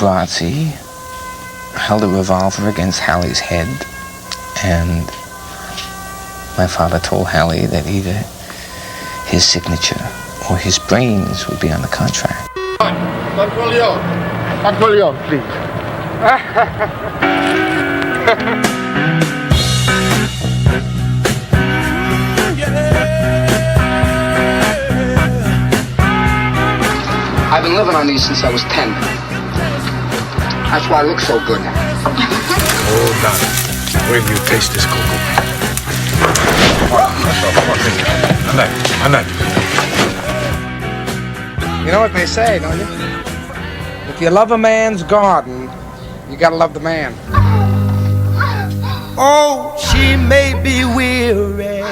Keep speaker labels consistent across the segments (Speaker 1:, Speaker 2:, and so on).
Speaker 1: paparazzi held a revolver against Hallie's head, and my father told Hallie that either his signature or his brains would be on the contract.
Speaker 2: Control your, please.
Speaker 3: I've been living on these since I was 10. That's why I look so good.
Speaker 4: Hold on. Wait till you taste this cocoa. I'm not.
Speaker 2: You know what they say, don't you? If you love a man's garden, you gotta love the man.
Speaker 5: Oh, she may be weary.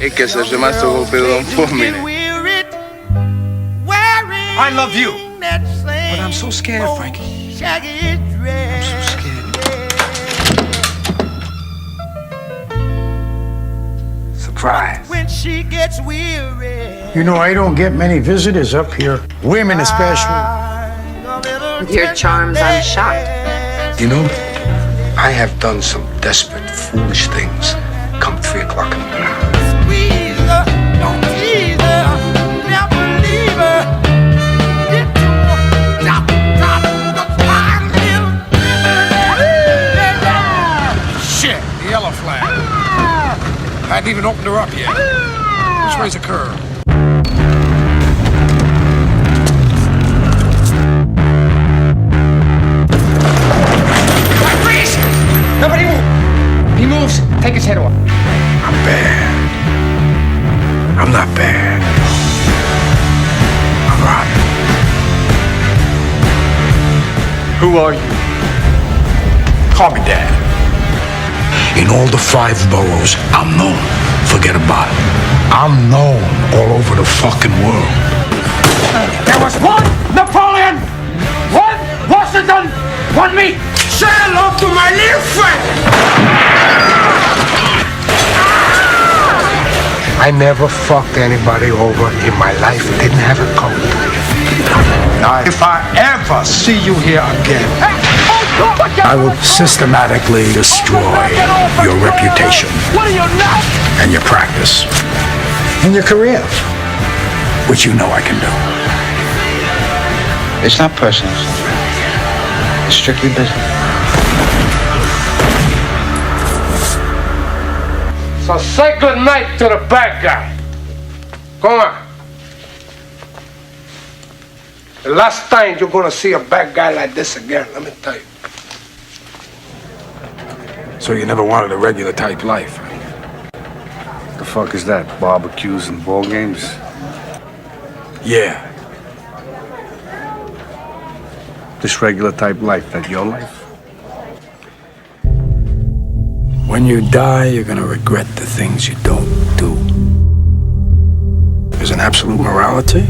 Speaker 6: Es que se llamaste golpeador por mí.
Speaker 4: I love you, but I'm so scared, Frankie. I'm so scared. Surprise.
Speaker 5: When she gets weary.
Speaker 7: You know, I don't get many visitors up here, women especially.
Speaker 8: With your charms, I'm shocked.
Speaker 4: You know, I have done some desperate, foolish things come 3 o'clock in the morning.
Speaker 5: Squeeze her, don't tease her, never leave her.
Speaker 4: Shit, the yellow flag. I hadn't even opened her up yet. Which way's the curve?
Speaker 2: Freeze! Nobody move! He moves, take his head off.
Speaker 4: I'm bad. I'm not bad. I'm rotten. Who are you? Call me Dad. In all the 5 boroughs, I'm known. Forget about it. I'm known all over the fucking world.
Speaker 2: There was one Napoleon, one Washington, one me.
Speaker 5: Say hello to my little friend.
Speaker 4: I never fucked anybody over in my life. Didn't have a coat. Now, if I ever see you here again, I will systematically destroy your reputation and your practice and your career, which you know I can do.
Speaker 3: It's not personal. It's strictly business.
Speaker 2: So say good night to the bad guy. Come on. The last time you're gonna see a bad guy like this again, let me tell you.
Speaker 4: So you never wanted a regular type life?
Speaker 6: The fuck is that? Barbecues and ball games?
Speaker 4: Yeah.
Speaker 6: This regular type life, that your life?
Speaker 4: When you die, you're gonna regret the things you don't do. There's an absolute morality?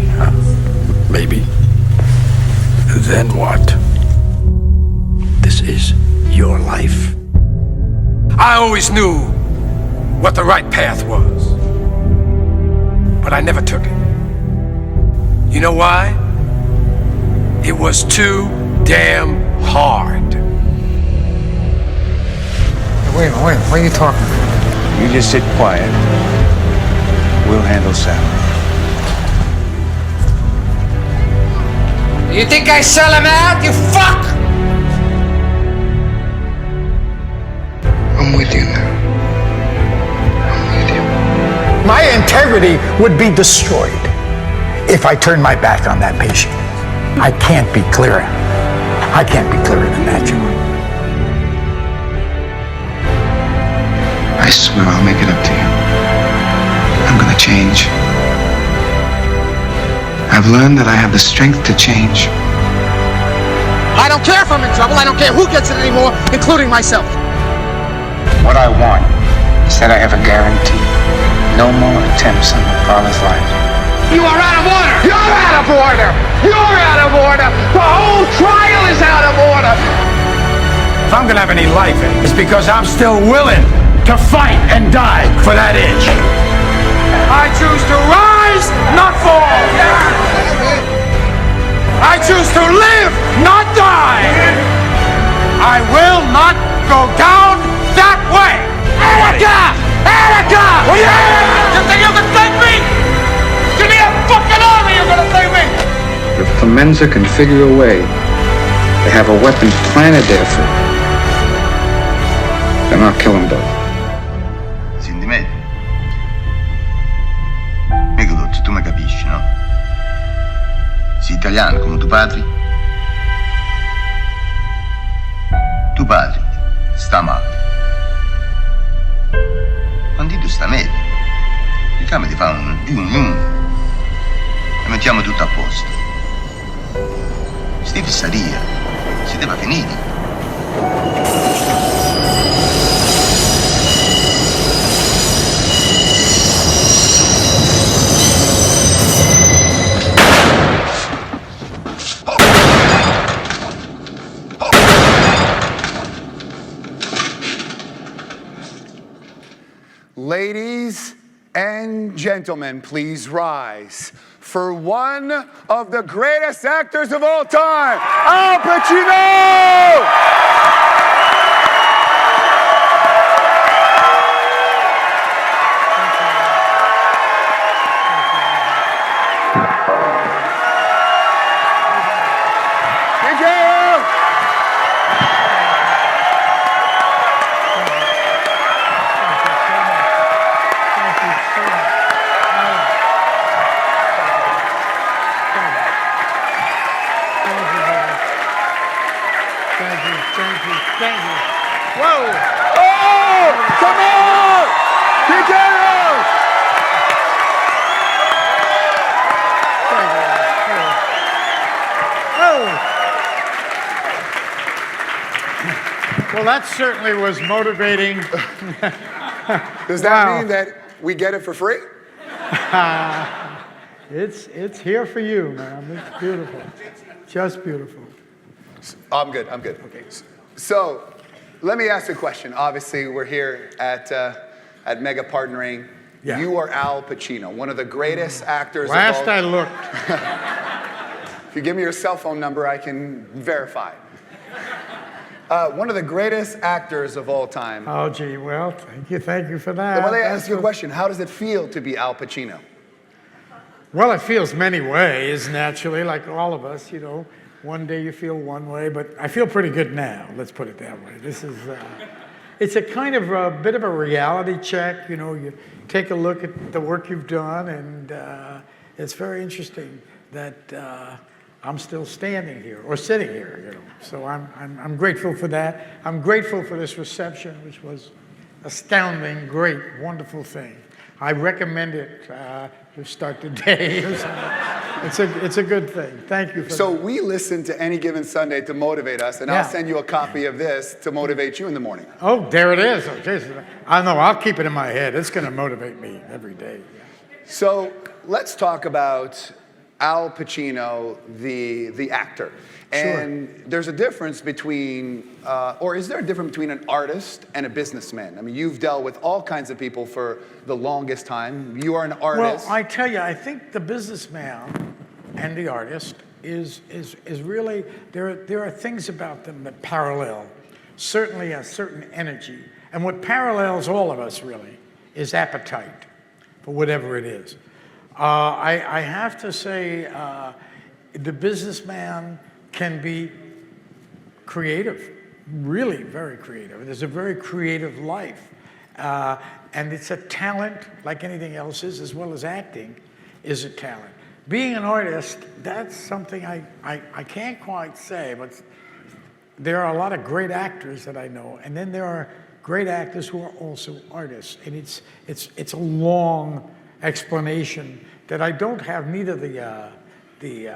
Speaker 4: Maybe. Then what? This is your life. I always knew what the right path was, but I never took it. You know why? It was too damn hard.
Speaker 2: Wait, what are you talking about?
Speaker 6: You just sit quiet. We'll handle Sal.
Speaker 2: You think I sell him out, you fuck?
Speaker 3: I'm with you now. I'm with you.
Speaker 7: My integrity would be destroyed if I turned my back on that patient. I can't be clearer. I can't be clearer than that, Joe.
Speaker 3: I swear I'll make it up to you. I'm gonna change. I've learned that I have the strength to change.
Speaker 2: I don't care if I'm in trouble. I don't care who gets it anymore, including myself.
Speaker 1: What I want is that I have a guarantee. No more attempts on my father's life.
Speaker 2: You are out of order! You're out of order! You're out of order! The whole trial is out of order!
Speaker 4: If I'm gonna have any life in it, it's because I'm still willing to fight and die for that itch. I choose to rise, not fall. I choose to live, not die. I will not go down that way. Attica! Attica! You think you can take me? Give me a fucking army, you're gonna take me!
Speaker 3: If Clemenza can figure a way to have a weapon planted there for her, then I'll kill them both.
Speaker 9: Senti me? Michelozzi, tu mi capisci, no? Sei italiano come tuo padre? Tuo padre sta male. Quando tu sta meglio, cerchiamo di fare un yun e mettiamo tutto a posto. Sti fissaria, si deve finire.
Speaker 10: Ladies and gentlemen, please rise for one of the greatest actors of all time, Al Pacino!
Speaker 7: Well, that certainly was motivating.
Speaker 10: Does that mean that we get it for free?
Speaker 7: It's here for you, man. It's beautiful. Just beautiful.
Speaker 10: I'm good. Okay. So, let me ask you a question. Obviously, we're here at Mega Partnering. Yeah. You are Al Pacino, one of the greatest actors of all time.
Speaker 7: Last I looked.
Speaker 10: If you give me your cell phone number, I can verify. One of the greatest actors of all time.
Speaker 7: Oh, gee, well, thank you for that.
Speaker 10: Well, let me ask you a question. How does it feel to be Al Pacino?
Speaker 7: Well, it feels many ways, naturally, like all of us, you know. One day you feel one way, but I feel pretty good now, let's put it that way. This is, it's a kind of a bit of a reality check, you know. You take a look at the work you've done, and it's very interesting that I'm still standing here, or sitting here, you know. So I'm grateful for that. I'm grateful for this reception, which was astounding, great, wonderful thing. I recommend it to start the day. It's a good thing. Thank you for
Speaker 10: So
Speaker 7: that.
Speaker 10: we listen to Any Given Sunday to motivate us, and I'll send you a copy of this to motivate you in the morning.
Speaker 7: Oh, there it is. Okay. I know, I'll keep it in my head. It's going to motivate me every day.
Speaker 10: So let's talk about Al Pacino, the actor. And there's a difference between, or is there a difference between an artist and a businessman? I mean, you've dealt with all kinds of people for the longest time. You are an artist.
Speaker 7: Well, I tell you, I think the businessman and the artist is really, there are things about them that parallel, certainly a certain energy. And what parallels all of us, really, is appetite for whatever it is. I have to say, the businessman can be creative, really very creative. There's a very creative life. And it's a talent, like anything else is, as well as acting, is a talent. Being an artist, that's something I can't quite say, but there are a lot of great actors that I know, and then there are great actors who are also artists. And it's a long explanation that I don't have neither the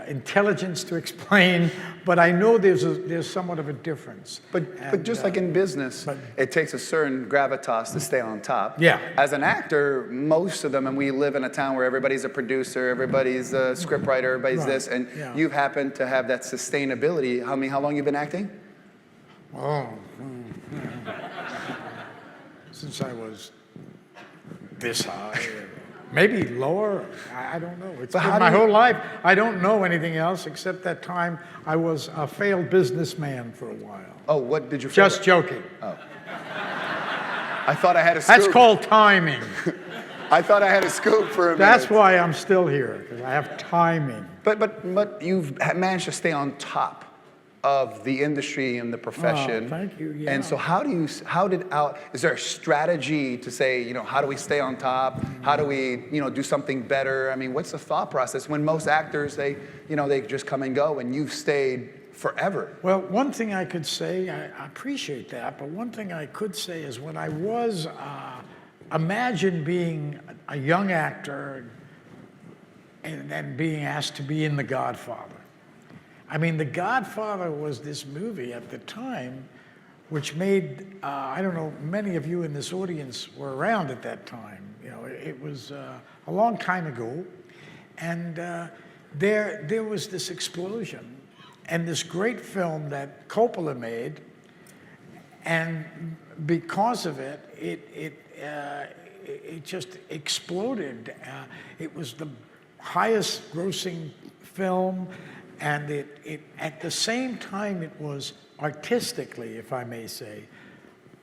Speaker 7: intelligence to explain, but I know there's somewhat of a difference.
Speaker 10: But just like in business, it takes a certain gravitas to stay on top.
Speaker 7: Yeah.
Speaker 10: As an actor, most of them, and we live in a town where everybody's a producer, everybody's a scriptwriter, everybody's this, and you've happened to have that sustainability. How long you been acting?
Speaker 7: Oh, since I was this high. Maybe lower. I don't know. It's
Speaker 10: But
Speaker 7: been
Speaker 10: how do
Speaker 7: my
Speaker 10: you-
Speaker 7: whole life. I don't know anything else except that time I was a failed businessman for a while.
Speaker 10: Oh, what did you fail
Speaker 7: Just
Speaker 10: at?
Speaker 7: joking.
Speaker 10: I thought I had a scoop.
Speaker 7: That's called timing.
Speaker 10: I thought I had a scoop for a minute.
Speaker 7: That's why I'm still here, because I have timing.
Speaker 10: But you've managed to stay on top of the industry and the profession.
Speaker 7: Oh, thank you, yeah.
Speaker 10: And so is there a strategy to say, you know, how do we stay on top? How do we, you know, do something better? I mean, what's the thought process when most actors, they just come and go, and you've stayed forever?
Speaker 7: Well, one thing I could say, I appreciate that, but one thing I could say is when I was, imagine being a young actor and then being asked to be in The Godfather. I mean, The Godfather was this movie at the time which made, I don't know, many of you in this audience were around at that time. You know, it was a long time ago. And there was this explosion and this great film that Coppola made. And because of it, it just exploded. It was the highest grossing film. And it at the same time, it was artistically, if I may say,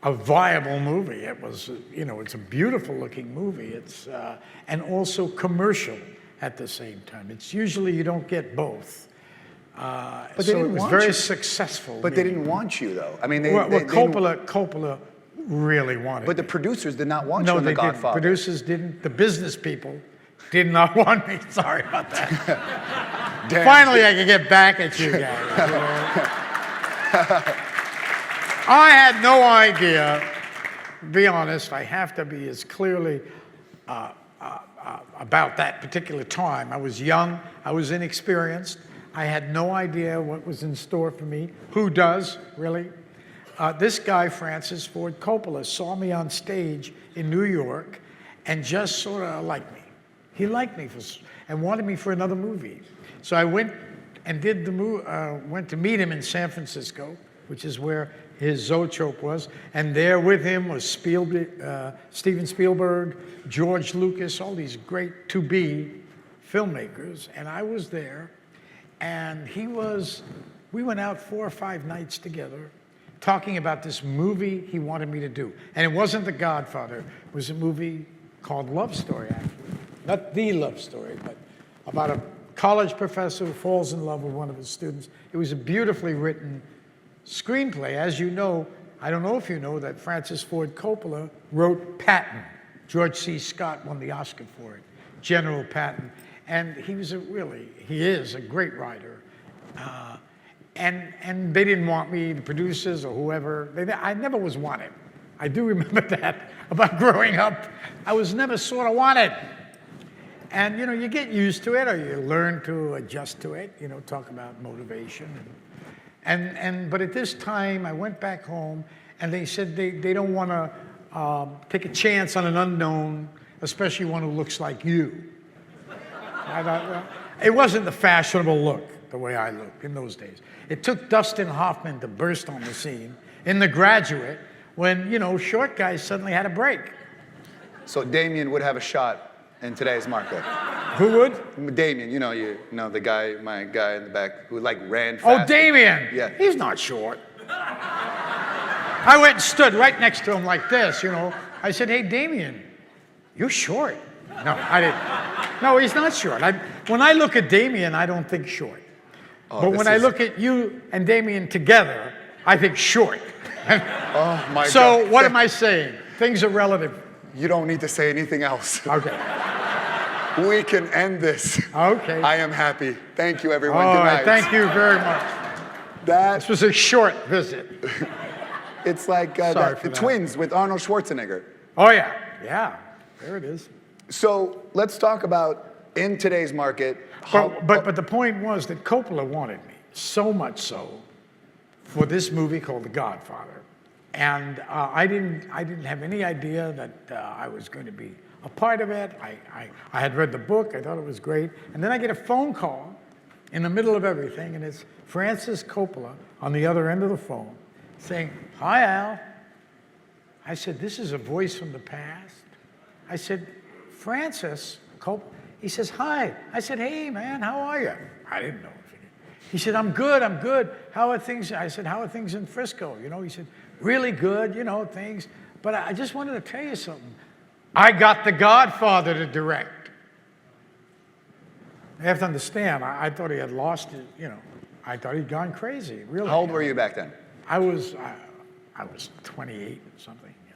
Speaker 7: a viable movie. It was, you know, it's a beautiful looking movie. It's and also commercial at the same time. It's usually you don't get both.
Speaker 10: But they
Speaker 7: so
Speaker 10: didn't
Speaker 7: it was
Speaker 10: want
Speaker 7: very
Speaker 10: you.
Speaker 7: successful.
Speaker 10: But they didn't want you, though. I mean,
Speaker 7: Coppola really wanted.
Speaker 10: But the
Speaker 7: me.
Speaker 10: producers did not want you
Speaker 7: No,
Speaker 10: in The
Speaker 7: they didn't.
Speaker 10: Godfather.
Speaker 7: Producers didn't. The business people did not want me. Sorry about that.
Speaker 10: Damn.
Speaker 7: Finally, I can get back at you guys. You know? I had no idea. To be honest, I have to be as clearly about that particular time. I was young. I was inexperienced. I had no idea what was in store for me. Who does, really? This guy, Francis Ford Coppola, saw me on stage in New York and just sort of liked me. He liked me and wanted me for another movie. So I went and did the went to meet him in San Francisco, which is where his Zoetrope was. And there with him was Steven Spielberg, George Lucas, all these great to-be filmmakers. And I was there. And we went out 4 or 5 nights together talking about this movie he wanted me to do. And it wasn't The Godfather. It was a movie called Love Story, actually. Not The Love Story, but about a college professor who falls in love with one of his students. It was a beautifully written screenplay. As you know, I don't know if you know that Francis Ford Coppola wrote Patton. George C. Scott won the Oscar for it, General Patton. And he is a great writer. And they didn't want me, the producers or whoever. I never was wanted. I do remember that about growing up. I was never sort of wanted. And, you know, you get used to it or you learn to adjust to it, you know, talk about motivation. But at this time, I went back home and they said they don't want to take a chance on an unknown, especially one who looks like you. It wasn't the fashionable look, the way I looked in those days. It took Dustin Hoffman to burst on the scene in The Graduate when, you know, short guys suddenly had a break.
Speaker 10: So Damien would have a shot in today's market.
Speaker 7: Who would?
Speaker 10: Damien, you know the guy, my guy in the back who like ran fast.
Speaker 7: Oh, Damien.
Speaker 10: Yeah.
Speaker 7: He's not short. I went and stood right next to him like this, you know. I said, hey, Damien, you're short. No, I didn't. No, he's not short. When I look at Damien, I don't think short.
Speaker 10: Oh,
Speaker 7: but when I look at you and Damien together, I think short.
Speaker 10: Oh, my God.
Speaker 7: So what am I saying? Things are relative.
Speaker 10: You don't need to say anything else.
Speaker 7: Okay.
Speaker 10: We can end this.
Speaker 7: Okay.
Speaker 10: I am happy. Thank you, everyone.
Speaker 7: All
Speaker 10: Good
Speaker 7: right,
Speaker 10: night.
Speaker 7: thank you very much. This was a short visit.
Speaker 10: It's like the Twins with Arnold Schwarzenegger.
Speaker 7: Oh, yeah. Yeah, there it is.
Speaker 10: So let's talk about, in today's market,
Speaker 7: But the point was that Coppola wanted me, so much so, for this movie called The Godfather. And I didn't have any idea that I was going to be a part of it. I had read the book, I thought it was great. And then I get a phone call in the middle of everything, and it's Francis Coppola on the other end of the phone saying, hi, Al. I said, this is a voice from the past. I said, Francis, he says, hi. I said, hey, man, how are you? I didn't know. He said, I'm good. How are things? I said, how are things in Frisco? You know, he said, really good, you know, things. But I just wanted to tell you something. I got The Godfather to direct. You have to understand, I thought he had lost it, you know. I thought he'd gone crazy, really.
Speaker 10: How old were you back then?
Speaker 7: I was 28 or something. Yeah.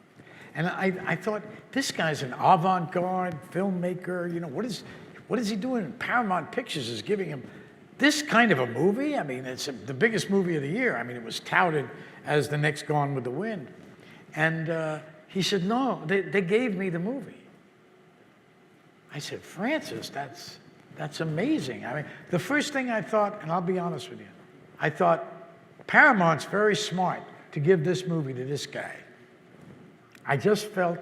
Speaker 7: And I thought, this guy's an avant-garde filmmaker. You know, what is he doing? Paramount Pictures is giving him this kind of a movie. I mean, it's the biggest movie of the year. I mean, it was touted as the next Gone with the Wind. And he said, no, they gave me the movie. I said, Francis, that's amazing. I mean, the first thing I thought, and I'll be honest with you, I thought, Paramount's very smart to give this movie to this guy. I just felt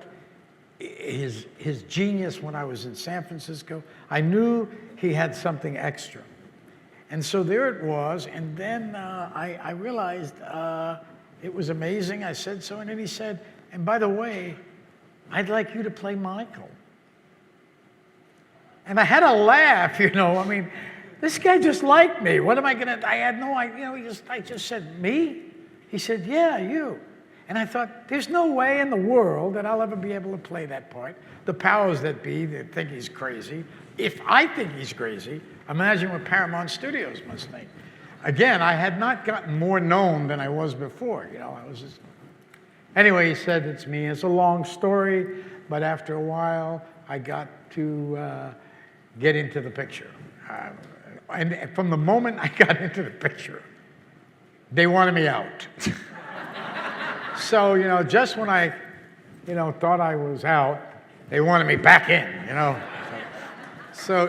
Speaker 7: his genius when I was in San Francisco. I knew he had something extra. And so there it was, and then I realized it was amazing. I said so, and then he said, and by the way, I'd like you to play Michael. And I had a laugh, you know. I mean, this guy just liked me. What am I gonna? I had no idea. You know, I just said, me? He said, yeah, you. And I thought, there's no way in the world that I'll ever be able to play that part. The powers that be, they think he's crazy. If I think he's crazy, imagine what Paramount Studios must think. Again, I had not gotten more known than I was before. You know, I was just. Anyway, he said it's me. It's a long story, but after a while, I got to get into the picture. And from the moment I got into the picture, they wanted me out. So, you know, just when I, you know, thought I was out, they wanted me back in, you know. So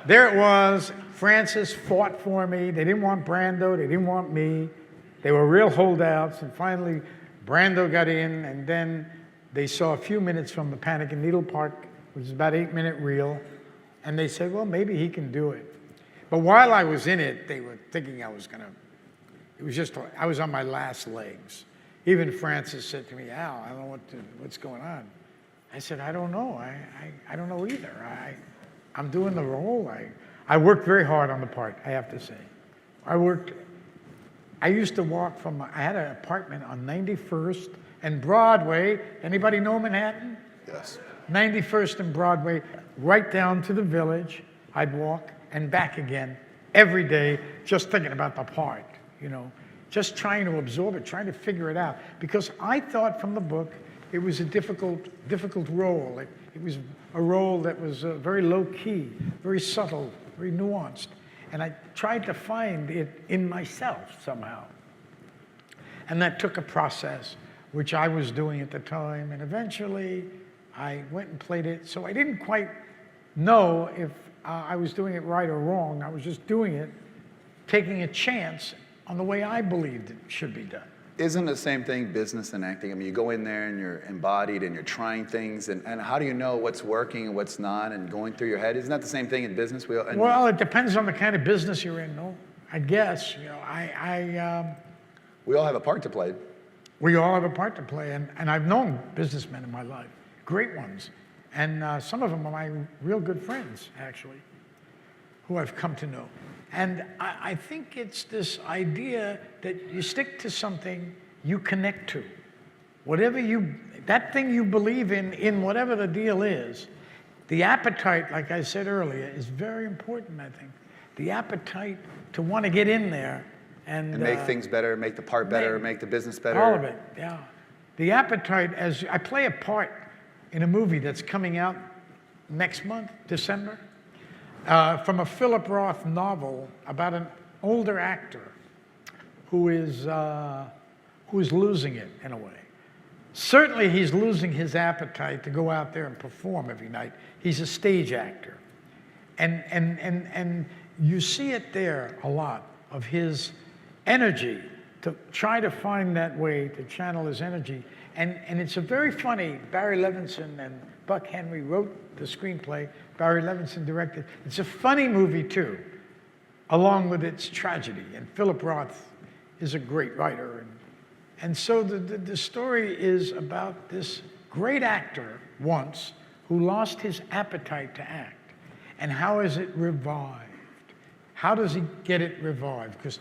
Speaker 7: there it was. Francis fought for me. They didn't want Brando. They didn't want me. They were real holdouts. And finally, Brando got in, and then they saw a few minutes from the Panic in Needle Park, which is about 8-minute reel, and they said, well, maybe he can do it. But while I was in it, they were thinking I was going to, it was just, I was on my last legs. Even Francis said to me, Al, I don't know what's going on. I said, I don't know. I don't know either. I'm doing the role. I worked very hard on the part, I have to say. I used to walk from, I had an apartment on 91st and Broadway. Anybody know Manhattan?
Speaker 10: Yes.
Speaker 7: 91st and Broadway, right down to the Village. I'd walk and back again every day, just thinking about the part, you know, just trying to absorb it, trying to figure it out. Because I thought from the book, it was a difficult role. It was a role that was very low key, very subtle, very nuanced. And I tried to find it in myself somehow. And that took a process, which I was doing at the time. And eventually, I went and played it. So I didn't quite know if I was doing it right or wrong. I was just doing it, taking a chance on the way I believed it should be done.
Speaker 10: Isn't the same thing business and acting? I mean, you go in there and you're embodied and you're trying things, and how do you know what's working and what's not and going through your head? Isn't that the same thing in business?
Speaker 7: Well, it depends on the kind of business you're in, no? I guess, you know,
Speaker 10: we all have a part to play.
Speaker 7: We all have a part to play, and I've known businessmen in my life, great ones. And some of them are my real good friends, actually, who I've come to know. And I think it's this idea that you stick to something you connect to. That thing you believe in whatever the deal is, the appetite, like I said earlier, is very important, I think. The appetite to want to get in there and
Speaker 10: make things better, make the part better, make the business better.
Speaker 7: All of it, yeah. The appetite, as I play a part in a movie that's coming out next month, December, from a Philip Roth novel about an older actor who is losing it in a way. Certainly he's losing his appetite to go out there and perform every night. He's a stage actor. And you see it there a lot of his energy to try to find that way to channel his energy. And it's a very funny, Barry Levinson and Buck Henry wrote the screenplay, Barry Levinson directed. It's a funny movie too, along with its tragedy. And Philip Roth is a great writer. And so the story is about this great actor once who lost his appetite to act. And how is it revived? How does he get it revived? Because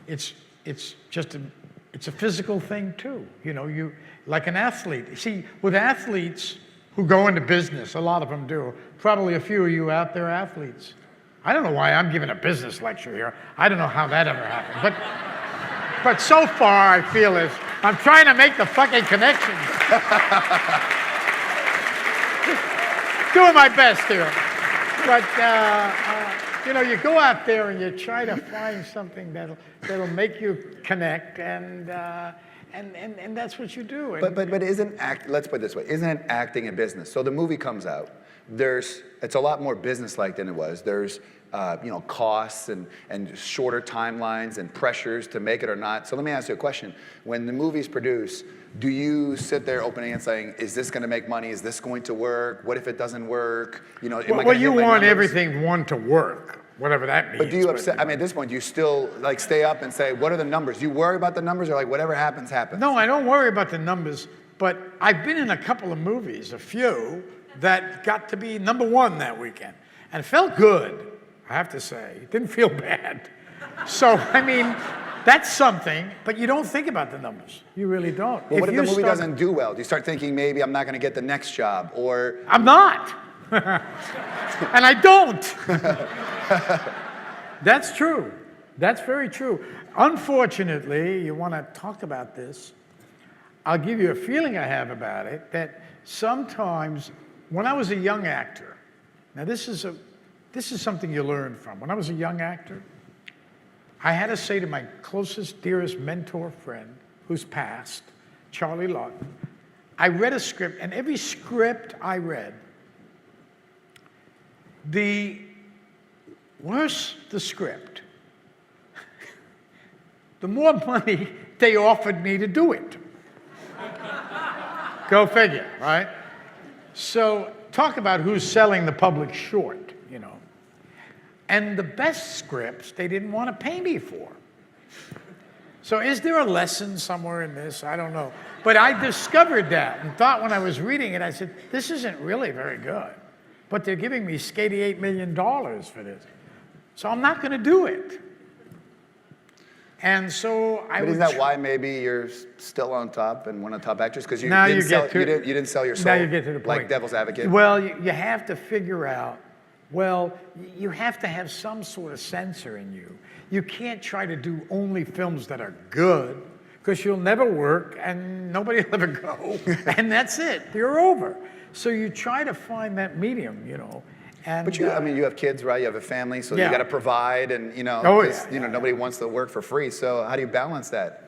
Speaker 7: it's a physical thing too. You know, you like an athlete. See, with athletes who go into business, a lot of them do. Probably a few of you out there are athletes. I don't know why I'm giving a business lecture here. I don't know how that ever happened. But so far, I feel is I'm trying to make the fucking connections. Doing my best here. But, you know, you go out there and you try to find something that'll make you connect, and that's what you do. And,
Speaker 10: but let's put it this way, isn't acting a business? So the movie comes out. It's a lot more business-like than it was. There's you know, costs and shorter timelines and pressures to make it or not. So let me ask you a question. When the movie's produced, do you sit there opening and saying, is this going to make money? Is this going to work? What if it doesn't work? You know,
Speaker 7: well, you want everything to work, whatever that means.
Speaker 10: But do you upset? I mean, at this point, do you still like stay up and say, what are the numbers? Do you worry about the numbers, or like whatever happens, happens?
Speaker 7: No, I don't worry about the numbers. But I've been in a couple of movies, a few, that got to be #1 that weekend, and it felt good. I have to say, it didn't feel bad. So, I mean, that's something, but you don't think about the numbers. You really don't.
Speaker 10: Well, what if the movie doesn't do well? Do you start thinking maybe I'm not going to get the next job, or...
Speaker 7: I'm not. And I don't. That's true. That's very true. Unfortunately, you want to talk about this, I'll give you a feeling I have about it, that sometimes when I was a young actor, now this is something you learn from. When I was a young actor, I had to say to my closest, dearest mentor friend, who's passed, Charlie Lawton, I read a script, and every script I read, the worse the script, the more money they offered me to do it. Go figure, right? So talk about who's selling the public short, you know. And the best scripts they didn't want to pay me for. So is there a lesson somewhere in this? I don't know. But I discovered that and thought when I was reading it, I said, this isn't really very good. But they're giving me $88 million for this. So I'm not going to do it. And so I
Speaker 10: But isn't that why maybe you're still on top and one of the top actors? Because you didn't sell your soul.
Speaker 7: Now you get to the point.
Speaker 10: Like Devil's Advocate.
Speaker 7: Well, you have to figure out, well, you have to have some sort of censor in you. You can't try to do only films that are good, because you'll never work and nobody will ever go. And that's it. You're over. So you try to find that medium, you know. And,
Speaker 10: but I mean, you have kids, right? You have a family, so you got to provide, and you know, nobody wants to work for free. So how do you balance that?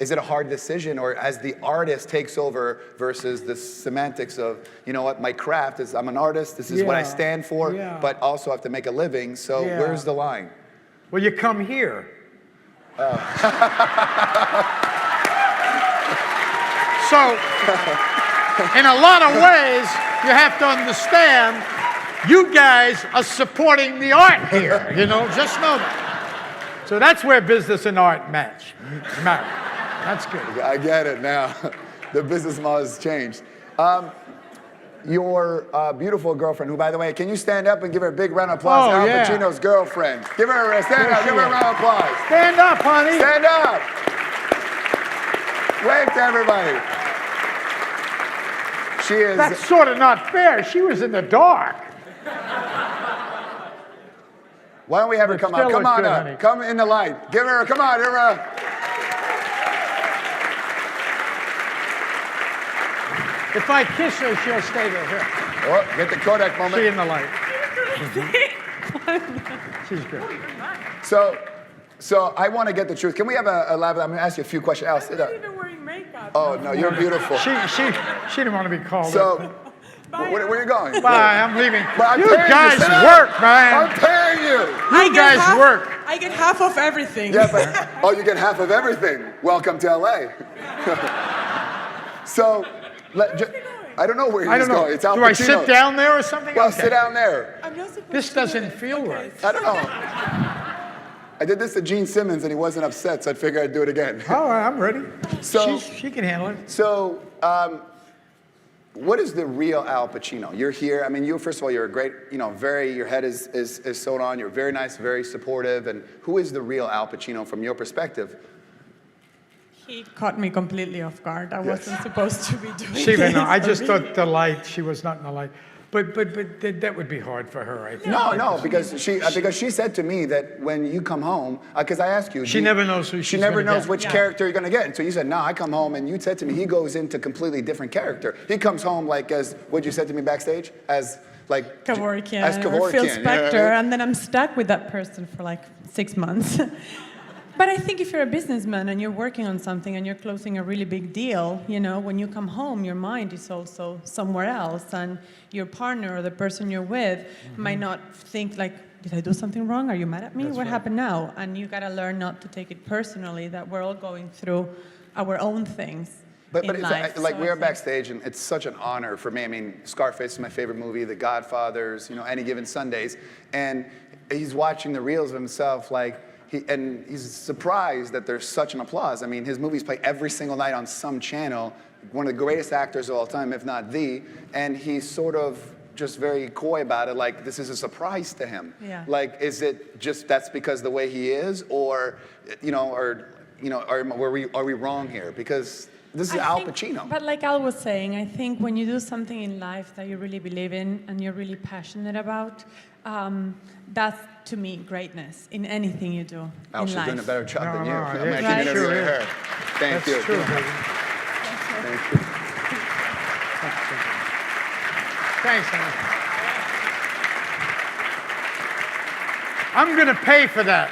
Speaker 10: Is it a hard decision, or as the artist takes over versus the semantics of, you know what, my craft is, I'm an artist, this is what I stand for, but also have to make a living. So where's the line?
Speaker 7: Well, you come here. So, in a lot of ways, you have to understand, you guys are supporting the art here, you know, just know that. So that's where business and art match. That's good.
Speaker 10: I get it now. The business model has changed. Your beautiful girlfriend, who, by the way, can you stand up and give her a big round of applause? Al Pacino's girlfriend. Give her a stand up. Give her a round of applause.
Speaker 7: Stand up, honey.
Speaker 10: Stand up. Wave to everybody. She is.
Speaker 7: That's sort of not fair. She was in the dark.
Speaker 10: Why don't we have her come up? Come on up. Honey. Come in the light. Give her. Come on. Give her a.
Speaker 7: If I kiss her, she'll stay there. Here.
Speaker 10: Oh, get the Kodak moment.
Speaker 7: See in the light. She's good.
Speaker 10: So I want to get the truth. Can we have a live? I'm going to ask you a few questions. Al, sit up.
Speaker 5: I'm not even wearing makeup.
Speaker 10: Oh no, you're beautiful.
Speaker 7: She didn't want to be called.
Speaker 10: So, where are you going?
Speaker 7: Bye. I'm leaving.
Speaker 10: But
Speaker 7: you guys work, man.
Speaker 10: I'm paying you.
Speaker 7: You guys work.
Speaker 5: I get half of everything.
Speaker 10: Yeah, but you get half of everything. Welcome to LA. So. I don't know where he's going. It's Al Pacino.
Speaker 7: Do I sit down there or something?
Speaker 10: Well, sit down there.
Speaker 5: I'm not supposed
Speaker 7: This doesn't feel right.
Speaker 10: I don't know. I did this to Gene Simmons, and he wasn't upset, so I figured I'd do it again.
Speaker 7: All right, I'm ready.
Speaker 10: So
Speaker 7: she can handle it.
Speaker 10: So, what is the real Al Pacino? You're here. I mean, first of all, you're a great, your head is sewed on. You're very nice, very supportive. And who is the real Al Pacino from your perspective?
Speaker 11: He caught me completely off guard. I wasn't supposed to be doing this.
Speaker 7: No, I just thought the light. She was not in the light. But that would be hard for her, I think.
Speaker 10: No, because she said to me that when you come home, because I asked you,
Speaker 7: she never knows who
Speaker 10: she never knows which character you're gonna get. And so you said, no, I come home, and you said to me, he goes into completely different character. He comes home like as what you said to me backstage, as like
Speaker 11: Kevorkian or Phil Spector, and then I'm stuck with that person for like 6 months. But I think if you're a businessman and you're working on something and you're closing a really big deal, when you come home, your mind is also somewhere else, and your partner or the person you're with might not think like, did I do something wrong? Are you mad at me? What happened now? And you gotta learn not to take it personally, that we're all going through our own things.
Speaker 10: But it's like we're backstage, and it's such an honor for me. I mean, Scarface is my favorite movie, The Godfathers, Any Given Sundays, and he's watching the reels of himself, like. And he's surprised that there's such an applause. I mean, his movies play every single night on some channel. One of the greatest actors of all time, if not the. And he's sort of just very coy about it, like this is a surprise to him.
Speaker 11: Yeah.
Speaker 10: Like, is it just that's because the way he is, or are we wrong here? Because this is Al Pacino.
Speaker 11: But like Al was saying, I think when you do something in life that you really believe in and you're really passionate about, that's, to me, greatness in anything you do in life.
Speaker 10: She's doing a better job than you. I'm
Speaker 7: yeah,
Speaker 10: going to keep interviewing her. Thank you.
Speaker 7: True, baby.
Speaker 10: Thank you.
Speaker 7: Thanks, honey. I'm going to pay for that.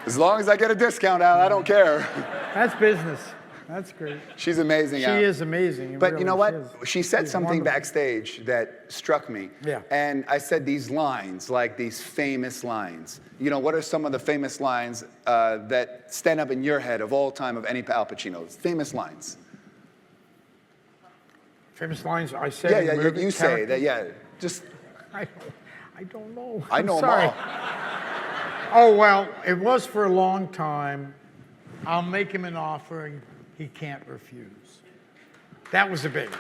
Speaker 10: As long as I get a discount, Al, I don't care.
Speaker 7: That's business. That's great.
Speaker 10: She's amazing, Al.
Speaker 7: She is amazing.
Speaker 10: But you know what? She said something backstage that struck me.
Speaker 7: Yeah.
Speaker 10: And I said these lines, like these famous lines. What are some of the famous lines that stand up in your head of all time of any Al Pacino? Famous lines.
Speaker 7: Famous lines I said.
Speaker 10: Yeah, you say that. Yeah, just.
Speaker 7: I don't know.
Speaker 10: I know
Speaker 7: sorry.
Speaker 10: them all.
Speaker 7: Oh well, it was for a long time. I'll make him an offer he can't refuse. That was a big one.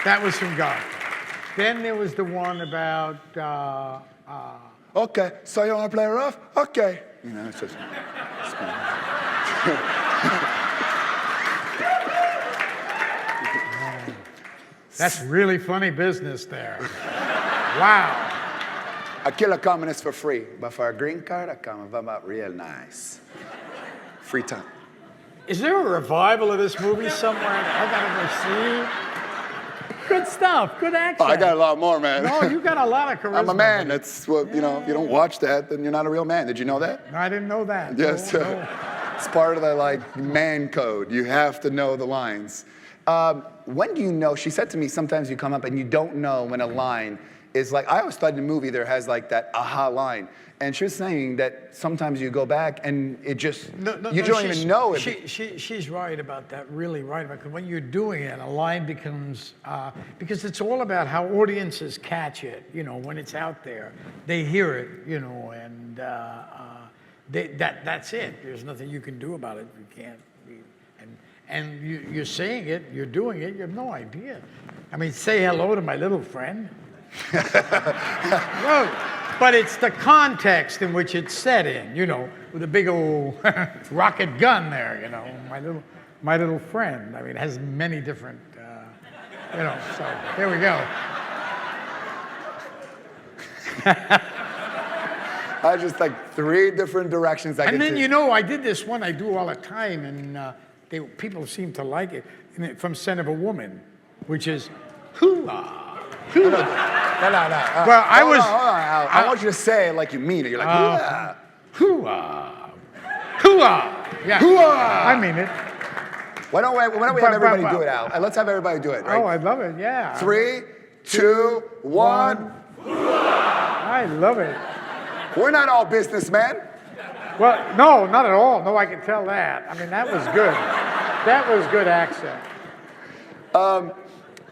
Speaker 7: That was from God. Then there was the one about.
Speaker 10: Okay, so you want to play rough? Okay. It's just.
Speaker 7: That's really funny business there. Wow.
Speaker 10: I kill a communist for free, but for a green card, I come about real nice. Free time.
Speaker 7: Is there a revival of this movie somewhere I gotta go see? Good stuff, good accent.
Speaker 10: Oh, I got a lot more, man.
Speaker 7: No, you got a lot of charisma.
Speaker 10: I'm a man. That's what, if you don't watch that, then you're not a real man. Did you know that?
Speaker 7: No, I didn't know that.
Speaker 10: Yes.
Speaker 7: No.
Speaker 10: It's part of the, man code. You have to know the lines. When do you know, she said to me, sometimes you come up and you don't know when a line is like, I always thought in a movie there has like that aha line. And she was saying that sometimes you go back and it just, you don't even know it.
Speaker 7: She's right about that, really right about it. When you're doing it, a line becomes, because it's all about how audiences catch it, when it's out there. They hear it, and that's it. There's nothing you can do about it. You can't. And you're saying it, you're doing it, you have no idea. I mean, say hello to my little friend. No, but it's the context in which it's set in, with a big old rocket gun there, my little friend. I mean, it has many different, so there we go.
Speaker 10: I just like 3 different directions I
Speaker 7: and
Speaker 10: can
Speaker 7: then, I did this one I do all the time, and people seem to like it, from Son of a Woman, which is, hoo-ah.
Speaker 10: No.
Speaker 7: Well,
Speaker 10: hold on. I want you to say it like you mean it. You're like, hoo-ah.
Speaker 7: Hoo-ah. Hoo-ah. Yeah.
Speaker 10: Hoo-ah.
Speaker 7: I mean it.
Speaker 10: Why don't we have everybody do it, Al? Let's have everybody do it, right?
Speaker 7: Oh, I love it, yeah.
Speaker 10: 3, 2, 1.
Speaker 7: I love it.
Speaker 10: We're not all businessmen.
Speaker 7: Well, no, not at all. No, I can tell that. I mean, that was good. That was good accent.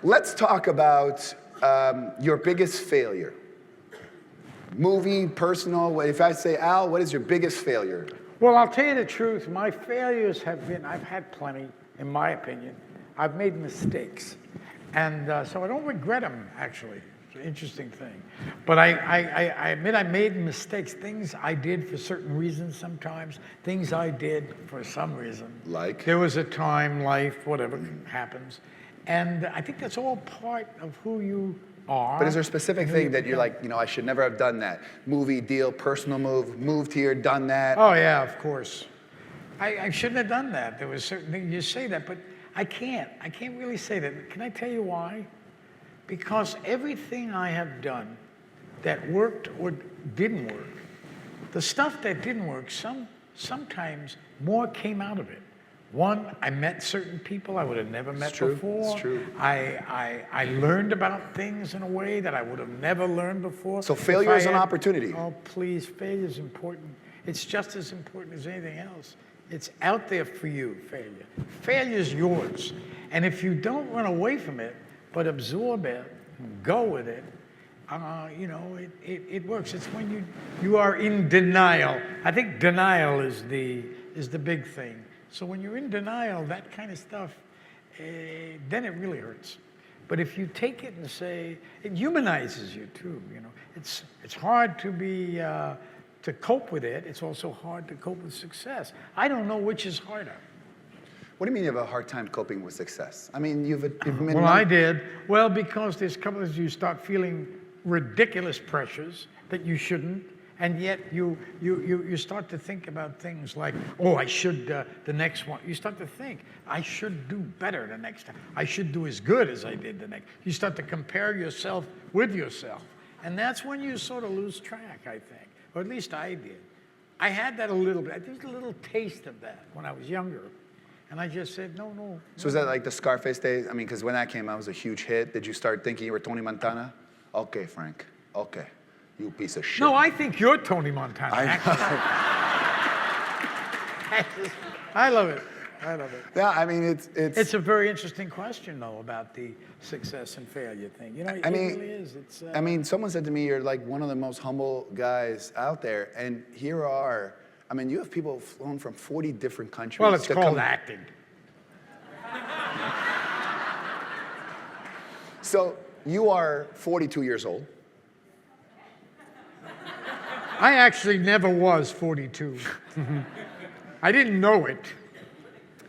Speaker 10: Let's talk about your biggest failure. Movie, personal. If I say, Al, what is your biggest failure?
Speaker 7: Well, I'll tell you the truth. My failures have been, I've had plenty. in my opinion. I've made mistakes. And so I don't regret them, actually. It's an interesting thing. But I admit I made mistakes, things I did for certain reasons sometimes, things I did for some reason.
Speaker 10: Like?
Speaker 7: There was a time, life, whatever happens. And I think that's all part of who you are.
Speaker 10: But is there a specific thing that you're like, I should never have done that? Movie, deal, personal move, moved here, done that?
Speaker 7: Oh, yeah, of course. I shouldn't have done that. There was certain things, you say that, but I can't really say that. Can I tell you why? Because everything I have done that worked or didn't work, the stuff that didn't work, sometimes more came out of it. One, I met certain people I would have never met before.
Speaker 10: It's true.
Speaker 7: I learned about things in a way that I would have never learned before.
Speaker 10: So failure is an opportunity.
Speaker 7: Oh, please, failure is important. It's just as important as anything else. It's out there for you, failure. Failure is yours. And if you don't run away from it, but absorb it, go with it, it works. It's when you are in denial. I think denial is the big thing. So when you're in denial, that kind of stuff, then it really hurts. But if you take it and say, it humanizes you too. It's hard to cope with it. It's also hard to cope with success. I don't know which is harder.
Speaker 10: What do you mean you have a hard time coping with success? I mean, you've been...
Speaker 7: Well, I did. Well, because there's a couple of you start feeling ridiculous pressures that you shouldn't, and yet you start to think about things like, oh, I should, the next one. You start to think, I should do better the next time. I should do as good as I did the next. You start to compare yourself with yourself. And that's when you sort of lose track, I think. Or at least I did. I had that a little bit. Just a little taste of that when I was younger. And I just said, no.
Speaker 10: So is that like the Scarface days? I mean, because when that came out, it was a huge hit. Did you start thinking you were Tony Montana? Okay, Frank. Okay. You piece of shit.
Speaker 7: No, I think you're Tony Montana. I love it.
Speaker 10: Yeah, I mean, it's
Speaker 7: a very interesting question, though, about the success and failure thing. It really is.
Speaker 10: I mean, someone said to me, you're like one of the most humble guys out there, and here are, I mean, you have people flown from 40 different countries.
Speaker 7: Well, it's called acting.
Speaker 10: So you are 42 years old.
Speaker 7: I actually never was 42. I didn't know it.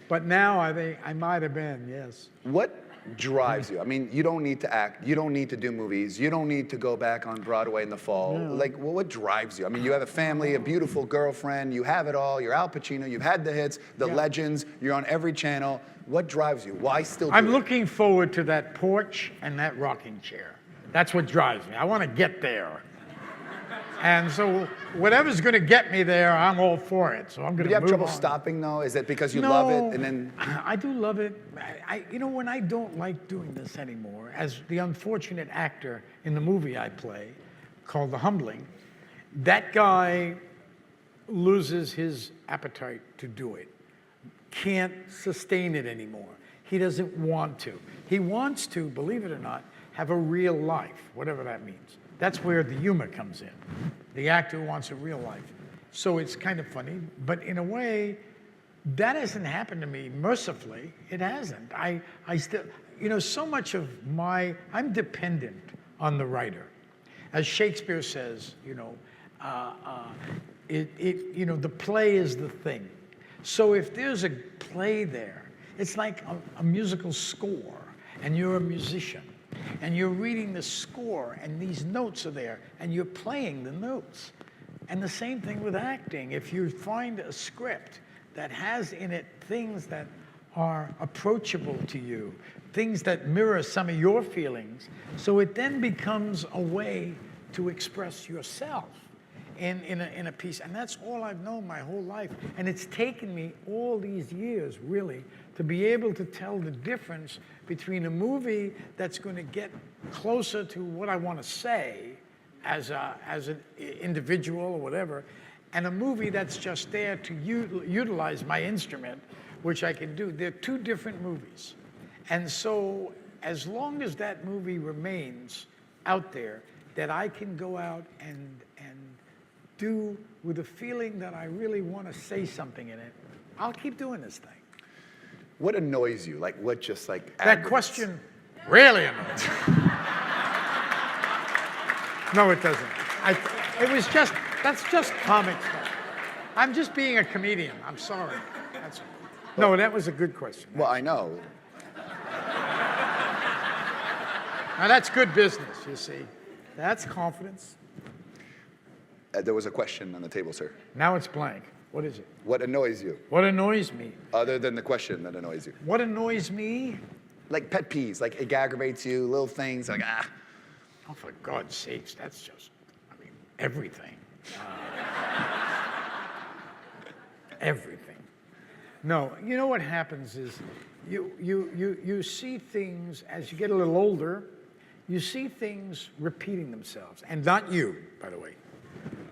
Speaker 7: But now I think I might have been, yes.
Speaker 10: What drives you? I mean, you don't need to act. You don't need to do movies. You don't need to go back on Broadway in the fall. No. Like, well, what drives you? I mean, you have a family, a beautiful girlfriend. You have it all. You're Al Pacino. You've had the hits, the legends. You're on every channel. What drives you? Why still do
Speaker 7: I'm
Speaker 10: it?
Speaker 7: looking forward to that porch and that rocking chair. That's what drives me. I want to get there. And so whatever's going to get me there, I'm all for it. So I'm going to move on.
Speaker 10: Do you have trouble stopping, though? Is it because you love it and then...
Speaker 7: I do love it. When I don't like doing this anymore, as the unfortunate actor in the movie I play, called The Humbling, that guy loses his appetite to do it. Can't sustain it anymore. He doesn't want to. He wants to, believe it or not, have a real life, whatever that means. That's where the humor comes in. The actor wants a real life. So it's kind of funny, but in a way, that hasn't happened to me, mercifully. It hasn't. I still, so much of I'm dependent on the writer. As Shakespeare says, the play is the thing. So if there's a play there, it's like a musical score, and you're a musician. And you're reading the score, and these notes are there, and you're playing the notes. And the same thing with acting. If you find a script that has in it things that are approachable to you, things that mirror some of your feelings, so it then becomes a way to express yourself in a piece. And that's all I've known my whole life. And it's taken me all these years, really, to be able to tell the difference between a movie that's going to get closer to what I want to say as an individual or whatever, and a movie that's just there to utilize my instrument, which I can do. They're two different movies. And so as long as that movie remains out there, that I can go out and do with a feeling that I really want to say something in it, I'll keep doing this thing.
Speaker 10: What annoys you? Like what just like
Speaker 7: That
Speaker 10: aggravates?
Speaker 7: question really annoys me. No, it doesn't. That's just comic stuff. I'm just being a comedian. I'm sorry. No, that was a good question.
Speaker 10: Well, I know.
Speaker 7: Now that's good business, you see. That's confidence.
Speaker 10: There was a question on the table, sir.
Speaker 7: Now it's blank. What is it?
Speaker 10: What annoys you?
Speaker 7: What annoys me?
Speaker 10: Other than the question that annoys you.
Speaker 7: What annoys me?
Speaker 10: Like pet peeves, like it aggravates you, little things like
Speaker 7: Oh, for God's sakes, that's just, everything. Everything. No, you know what happens is you see things as you get a little older, you see things repeating themselves. And not you, by the way.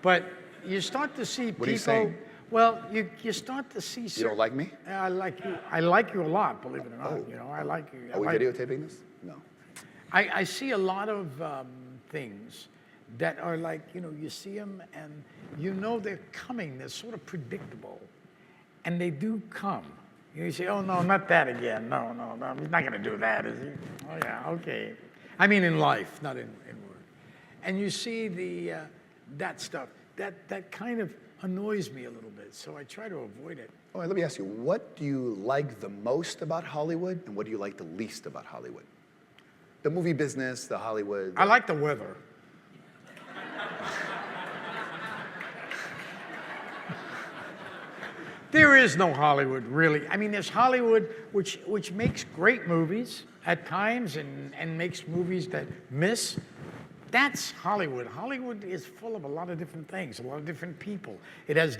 Speaker 7: But you start to see people.
Speaker 10: What are you saying?
Speaker 7: Well, you start to see.
Speaker 10: You don't like me?
Speaker 7: I like you. I like you a lot, believe it or not. You know, I like you.
Speaker 10: Are we videotaping this? No.
Speaker 7: I see a lot of things that are like, you see them and you know they're coming. They're sort of predictable, and they do come. You say, oh no, not that again. No, he's not going to do that, is he? Oh yeah, okay. I mean, in life, not in work. And you see that stuff. That kind of annoys me a little bit, so I try to avoid it.
Speaker 10: Oh, let me ask you, what do you like the most about Hollywood, and what do you like the least about Hollywood? The movie business, the Hollywood.
Speaker 7: I like the weather. There is no Hollywood, really. I mean, there's Hollywood, which makes great movies at times and makes movies that miss. That's Hollywood. Hollywood is full of a lot of different things, a lot of different people. It has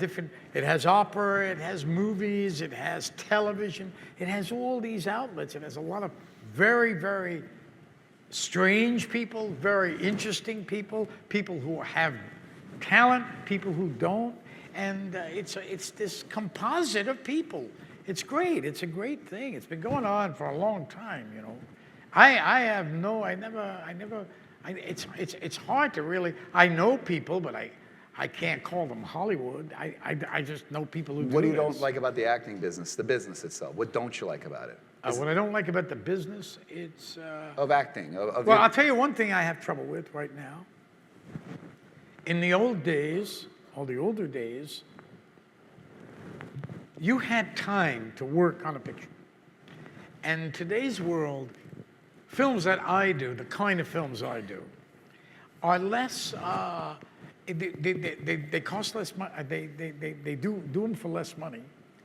Speaker 7: opera, it has movies, it has television, it has all these outlets. It has a lot of very, very strange people, very interesting people, people who have talent, people who don't. And it's this composite of people. It's great. It's a great thing. It's been going on for a long time, It's hard to really. I know people, but I can't call them Hollywood. I just know people who do.
Speaker 10: What do you don't like about the acting business, the business itself? What don't you like about it?
Speaker 7: What I don't like about the business, it's
Speaker 10: of acting.
Speaker 7: Well, I'll tell you one thing I have trouble with right now. In the old days, all the older days, you had time to work on a picture. And in today's world, films that I do, the kind of films I do, are less, they cost less money, they do them for less money,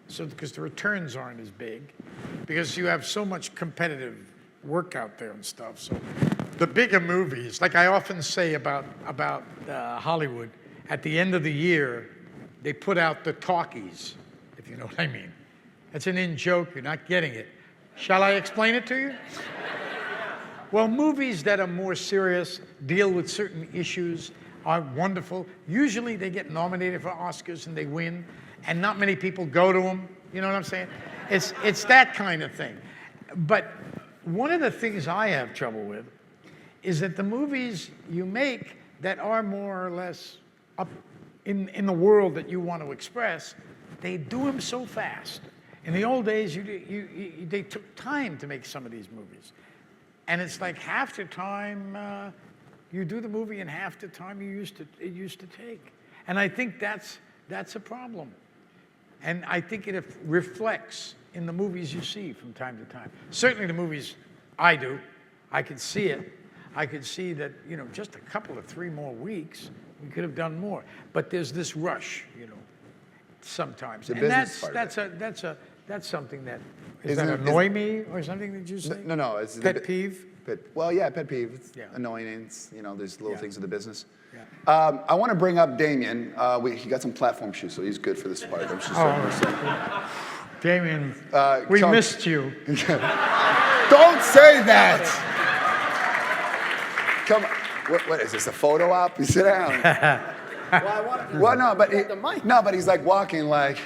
Speaker 7: so because the returns aren't as big, because you have so much competitive work out there and stuff. So the bigger movies, like I often say about Hollywood, at the end of the year, they put out the talkies, if you know what I mean. It's an in-joke, you're not getting it. Shall I explain it to you? Well, movies that are more serious, deal with certain issues, are wonderful. Usually they get nominated for Oscars and they win, and not many people go to them. You know what I'm saying? It's that kind of thing. But one of the things I have trouble with is that the movies you make that are more or less up in the world that you want to express, they do them so fast. In the old days, they took time to make some of these movies. And it's like half the time you do the movie and half the time it used to take. And I think that's a problem. And I think it reflects in the movies you see from time to time. Certainly the movies I do, I could see it. I could see that, just a couple of 3 more weeks, we could have done more. But there's this rush, sometimes. And that's something that annoy me or something that you say?
Speaker 10: No, it's
Speaker 7: pet peeve.
Speaker 10: Well, yeah, pet peeve. It's
Speaker 7: Yeah.
Speaker 10: annoyance. There's little things of the business.
Speaker 7: Yeah.
Speaker 10: I want to bring up Damien. He got some platform shoes, so he's good for this part. I'm just
Speaker 7: Damien, we missed you.
Speaker 10: Don't say that. Come on. What is this? A photo op? You sit down. Well, no, but he's like walking like.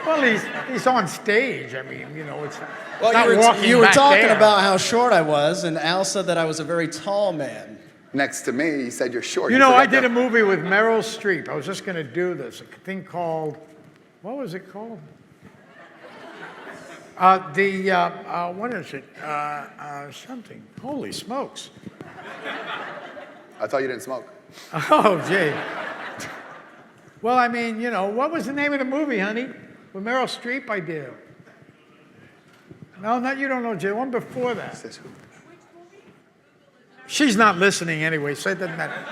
Speaker 7: Well, he's on stage. I mean, it's
Speaker 12: well,
Speaker 7: not walking
Speaker 12: you were
Speaker 7: back
Speaker 12: talking
Speaker 7: there.
Speaker 12: about how short I was, and Al said that I was a very tall man.
Speaker 10: Next to me, he said you're short.
Speaker 7: I did a movie with Meryl Streep. I was just going to do this, a thing called, what was it called? What is it? Something. Holy smokes.
Speaker 10: I thought you didn't smoke.
Speaker 7: Oh, gee. Well, I mean, you know, what was the name of the movie, honey? With Meryl Streep, I do. No, not you don't know, Jay. One before that. She's not listening anyway, so it doesn't matter.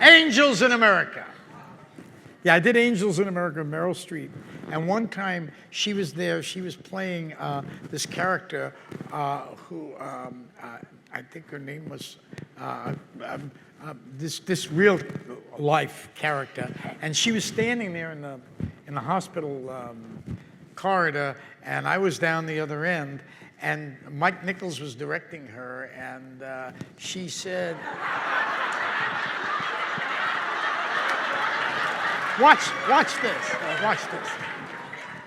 Speaker 7: Angels in America. Yeah, I did Angels in America with Meryl Streep. And one time she was there, she was playing this character who, I think her name was this real life character. And she was standing there in the hospital corridor, and I was down the other end, and Mike Nichols was directing her, and she said, watch this, watch this.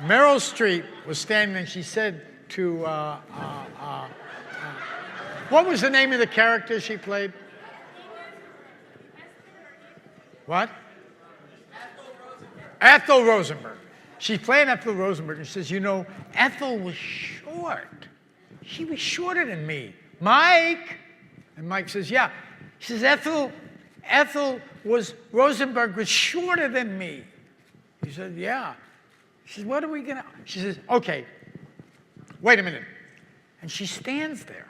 Speaker 7: Meryl Streep was standing and she said to, what was the name of the character she played? What? Ethel Rosenberg. She's playing Ethel Rosenberg and she says, you know, Ethel was short. She was shorter than me. Mike! And Mike says, yeah. She says, Rosenberg was shorter than me. He said, yeah. She says, what are we gonna? She says, okay, wait a minute. And she stands there.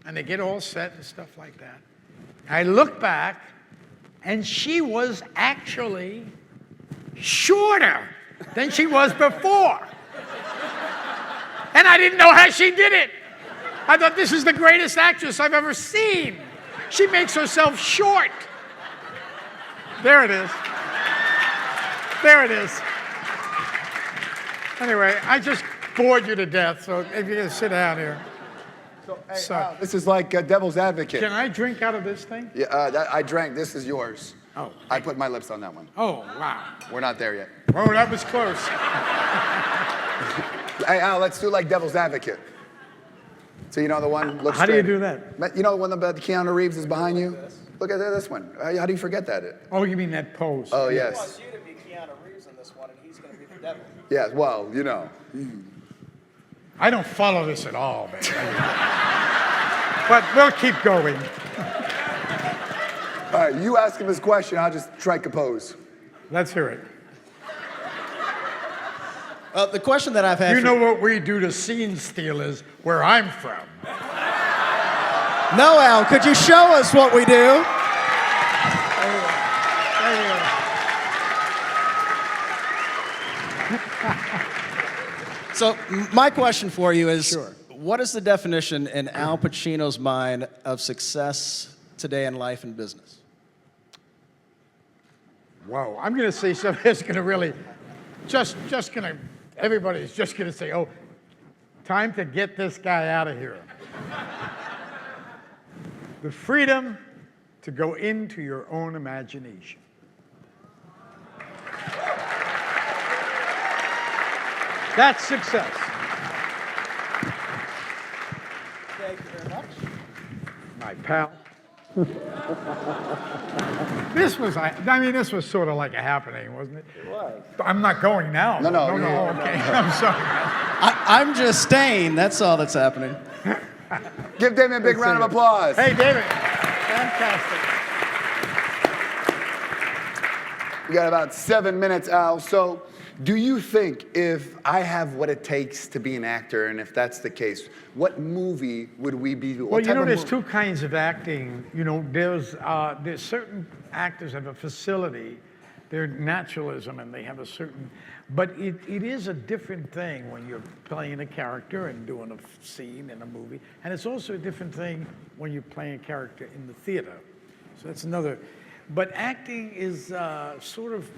Speaker 7: And they get all set and stuff like that. I look back, and she was actually shorter than she was before. And I didn't know how she did it. I thought, this is the greatest actress I've ever seen. She makes herself short. There it is. There it is. Anyway, I just bored you to death, so if you can sit down here.
Speaker 10: So, hey, this is like devil's advocate.
Speaker 7: Can I drink out of this thing?
Speaker 10: Yeah, I drank. This is yours.
Speaker 7: Oh.
Speaker 10: I put my lips on that one.
Speaker 7: Oh, wow.
Speaker 10: We're not there yet.
Speaker 7: Oh, that was close.
Speaker 10: Hey, Al, let's do like devil's advocate. So you know the one, look
Speaker 7: How
Speaker 10: straight.
Speaker 7: do you do that?
Speaker 10: You know the one that Keanu Reeves is behind you? Look at this one. How do you forget that?
Speaker 7: Oh, you mean that pose?
Speaker 10: Oh,
Speaker 12: He
Speaker 10: yes.
Speaker 12: wants you to be Keanu Reeves in this one, and he's going to be the devil.
Speaker 10: Yeah, well, you know.
Speaker 7: I don't follow this at all, man. But we'll keep going.
Speaker 10: All right, you ask him his question, I'll just try compose.
Speaker 7: Let's hear it.
Speaker 12: The question that I've had.
Speaker 7: You know what we do to scene stealers where I'm from.
Speaker 12: No, Al, could you show us what we do? So my question for you is,
Speaker 7: Sure.
Speaker 12: What is the definition in Al Pacino's mind of success today in life and business?
Speaker 7: Whoa, I'm going to say something that's going to really, everybody's just going to say, oh, time to get this guy out of here. The freedom to go into your own imagination. That's success.
Speaker 12: Thank you very much.
Speaker 7: My pal. This was sort of like a happening, wasn't it?
Speaker 12: It was.
Speaker 7: I'm not going now.
Speaker 10: No,
Speaker 7: Okay, I'm sorry.
Speaker 12: I'm just staying. That's all that's happening.
Speaker 10: Give David a big round of applause.
Speaker 7: Hey, David. Fantastic.
Speaker 10: We got about 7 minutes, Al. So, do you think if I have what it takes to be an actor, and if that's the case, what movie would we be?
Speaker 7: Well, you know, there's two kinds of acting. You know, there's certain actors have a facility, they're naturalism, and they have a certain. But it is a different thing when you're playing a character and doing a scene in a movie, and it's also a different thing when you're playing a character in the theater. So that's another. But acting is sort of.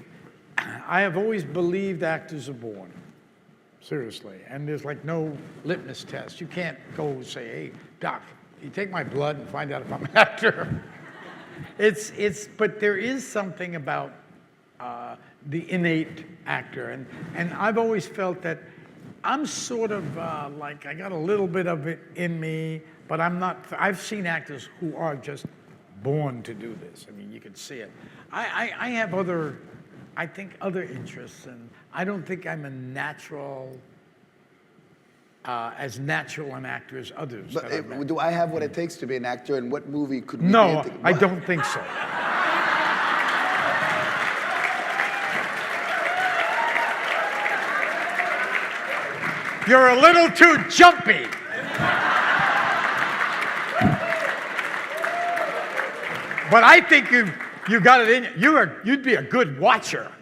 Speaker 7: I have always believed actors are born, seriously, and there's like no litmus test. You can't go say, hey, doc, you take my blood and find out if I'm an actor. But there is something about the innate actor, and I've always felt that I'm sort of like, I got a little bit of it in me, but I'm not, I've seen actors who are just born to do this. I mean, you can see it. I have other interests, and I don't think I'm a natural as natural an actor as others.
Speaker 10: But
Speaker 7: that I've met.
Speaker 10: do I have what it takes to be an actor, and what movie could we be
Speaker 7: No,
Speaker 10: in?
Speaker 7: I don't think so. You're a little too jumpy. But I think you got it in you. You'd be a good watcher.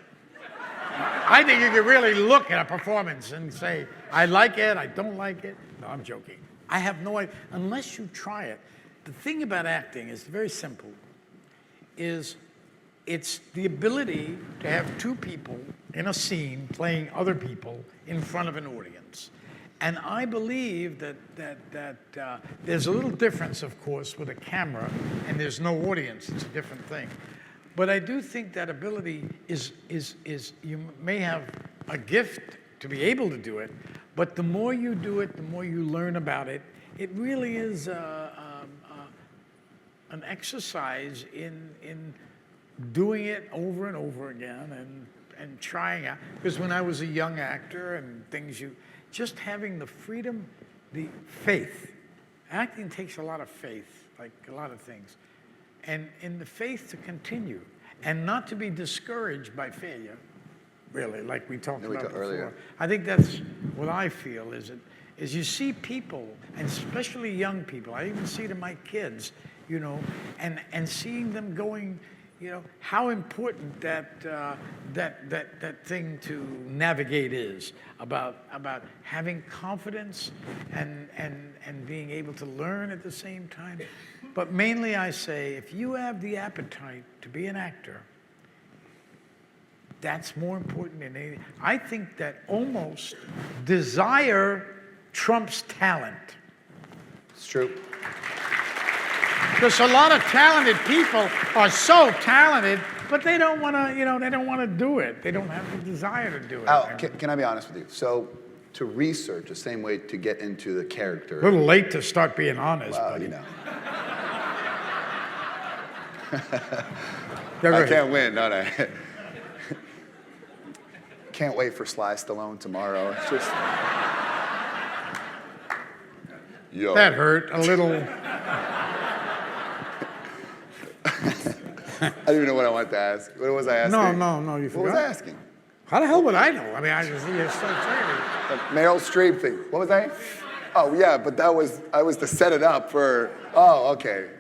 Speaker 7: I think you could really look at a performance and say, I like it, I don't like it. No, I'm joking. I have no idea, unless you try it. The thing about acting is very simple, is it's the ability to have two people in a scene playing other people in front of an audience. And I believe that there's a little difference, of course, with a camera, and there's no audience. It's a different thing. But I do think that ability is you may have a gift to be able to do it, but the more you do it, the more you learn about it. It really is an exercise in doing it over and over again and trying out. Because when I was a young actor and things just having the freedom, the faith. Acting takes a lot of faith, like a lot of things. And in the faith to continue and not to be discouraged by failure, really, like we talked about before.
Speaker 10: Earlier.
Speaker 7: I think that's what I feel is you see people, and especially young people, I even see it in my kids, and seeing them going, how important that thing to navigate is about having confidence and being able to learn at the same time. But mainly I say, if you have the appetite to be an actor, that's more important than anything. I think that almost desire trumps talent.
Speaker 10: It's true.
Speaker 7: Because a lot of talented people are so talented, but they don't want to, they don't want to do it. They don't have the desire to do it.
Speaker 10: Al, can I be honest with you? So, to research the same way to get into the character.
Speaker 7: A little late to start being honest, buddy.
Speaker 10: I can't win, don't I? Can't wait for Sly Stallone tomorrow. It's just. Yo.
Speaker 7: That hurt a little.
Speaker 10: I don't even know what I wanted to ask. What was I asking?
Speaker 7: No, you forgot.
Speaker 10: What was I asking?
Speaker 7: How the hell would I know? I mean, I just you're so excited.
Speaker 10: The Meryl Streep thing. What was I? Oh, yeah, but I was to set it up for, okay.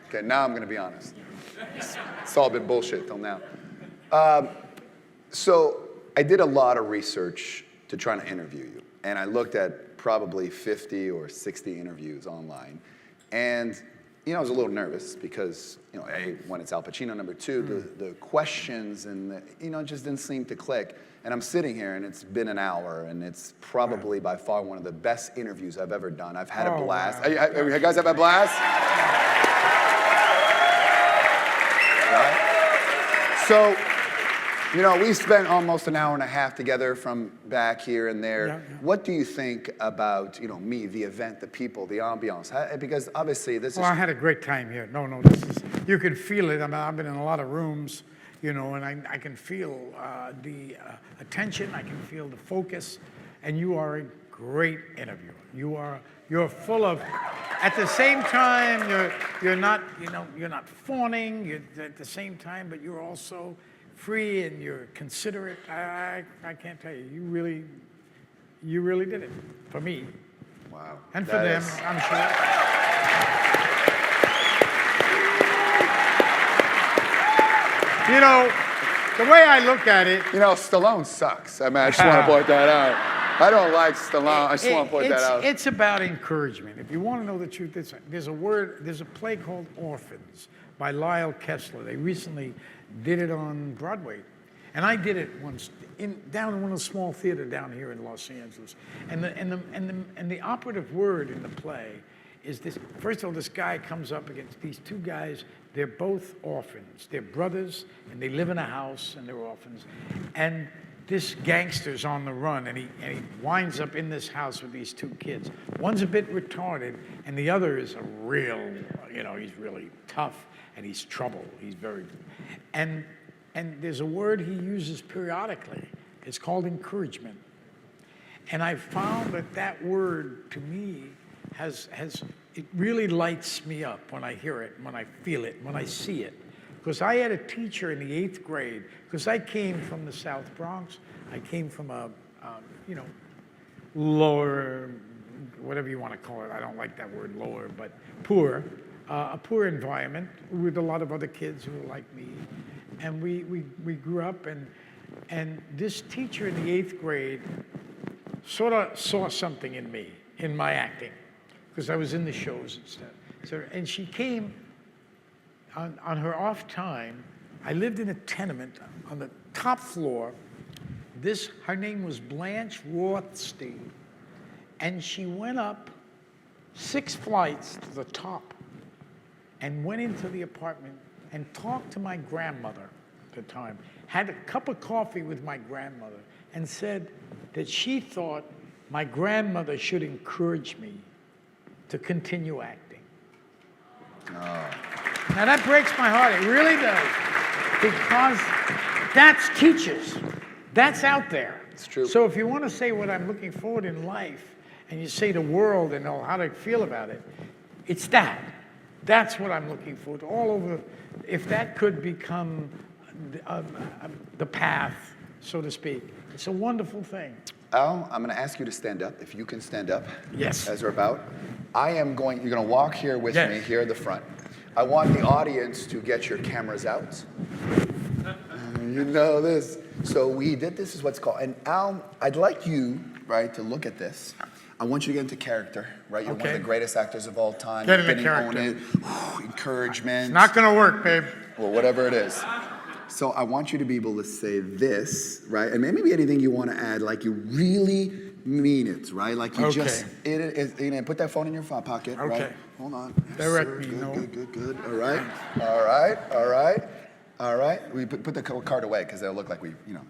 Speaker 10: Okay, now I'm going to be honest. It's all been bullshit till now. So I did a lot of research to try to interview you. And I looked at probably 50 or 60 interviews online. And I was a little nervous because, A, when it's Al Pacino, number two, the questions and, just didn't seem to click. And I'm sitting here, and it's been an hour, and it's probably by far one of the best interviews I've ever done. I've had a blast.
Speaker 7: Wow.
Speaker 10: You guys have a blast? Right? So, we spent almost an hour and a half together from back here and there. Yeah. What do you think about, me, the event, the people, the ambiance? Because obviously this is...
Speaker 7: Well, I had a great time here. No, this is... You can feel it. I mean, I've been in a lot of rooms, and I can feel the attention. I can feel the focus. And you are a great interviewer. You're full of... At the same time, you're not fawning at the same time, but you're also... free and you're considerate. I can't tell you. You really did it for me.
Speaker 10: Wow.
Speaker 7: And for them, I'm sure. The way I look at it.
Speaker 10: Stallone sucks. I mean, I just want to point that out. I don't like Stallone. I just want to point that out.
Speaker 7: It's about encouragement. If you want to know the truth, there's a play called Orphans by Lyle Kessler. They recently did it on Broadway. And I did it once down in one of the small theaters down here in Los Angeles. And the operative word in the play is this. First of all, this guy comes up against these two guys. They're both orphans. They're brothers, and they live in a house, and they're orphans. And this gangster's on the run, and he winds up in this house with these two kids. One's a bit retarded, and the other is a real, he's really tough. And he's trouble. He's very, and there's a word he uses periodically. It's called encouragement. And I found that word, to me, it really lights me up when I hear it, when I feel it, when I see it. Because I had a teacher in the 8th grade, because I came from the South Bronx. I came from a lower, whatever you want to call it. I don't like that word, lower, but poor. A poor environment with a lot of other kids who were like me. And we grew up, and this teacher in the 8th grade sort of saw something in me, in my acting, because I was in the shows and stuff. So, and she came on her off time. I lived in a tenement on the top floor. Her name was Blanche Rothstein, and she went up 6 flights to the top and went into the apartment and talked to my grandmother at the time, had a cup of coffee with my grandmother, and said that she thought my grandmother should encourage me to continue acting.
Speaker 10: Oh.
Speaker 7: Now that breaks my heart, it really does, because that's teachers. That's out there.
Speaker 10: It's true.
Speaker 7: So if you want to say what I'm looking forward in life, and you say the world and know how to feel about it, it's that. That's what I'm looking forward to. All over, if that could become the path, so to speak, it's a wonderful thing.
Speaker 10: Al, I'm going to ask you to stand up, if you can stand up.
Speaker 7: Yes.
Speaker 10: As we're about. You're going to walk here with me, here at the front. I want the audience to get your cameras out. You know this. So this is what's called, and Al, I'd like you, right, to look at this. I want you to get into character, right? You're one of the greatest actors of all time.
Speaker 7: Get into character.
Speaker 10: Encouragement.
Speaker 7: It's not going to work, babe.
Speaker 10: Or whatever it is. So I want you to be able to say this, right? And maybe anything you want to add, like you really mean it, right? Like you just, put that phone in your pocket, right? Hold on.
Speaker 7: Direct me,
Speaker 10: Good. All right. We put the card away because they'll look like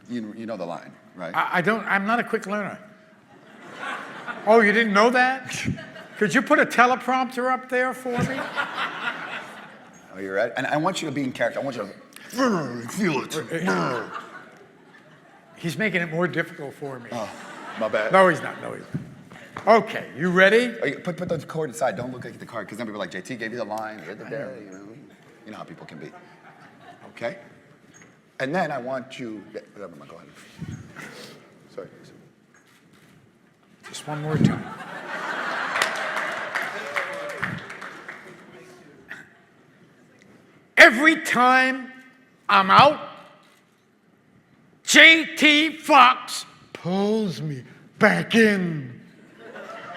Speaker 10: you know the line, right?
Speaker 7: I'm not a quick learner. Oh, you didn't know that? Could you put a teleprompter up there for me?
Speaker 10: Oh, you ready? And I want you to be in character. I want you to feel it.
Speaker 7: He's making it more difficult for me.
Speaker 10: Oh, my bad.
Speaker 7: No, he's not. Okay, you ready?
Speaker 10: Put the card aside. Don't look at the card, because then people are like, JT gave you the line. You know how people can be. Okay? And then I want you... Go ahead. Sorry.
Speaker 7: Just one more time. Every time I'm out, JT Foxx pulls me back in.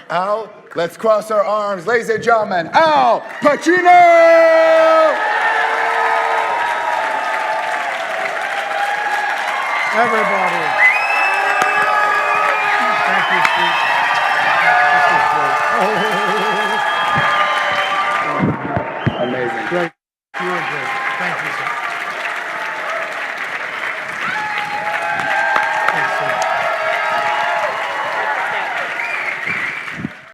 Speaker 10: Al, let's cross our arms. Ladies and gentlemen, Al Pacino!
Speaker 7: Everybody. Thank you, Steve.
Speaker 10: Amazing.
Speaker 7: Great. You were great. Thank you, sir.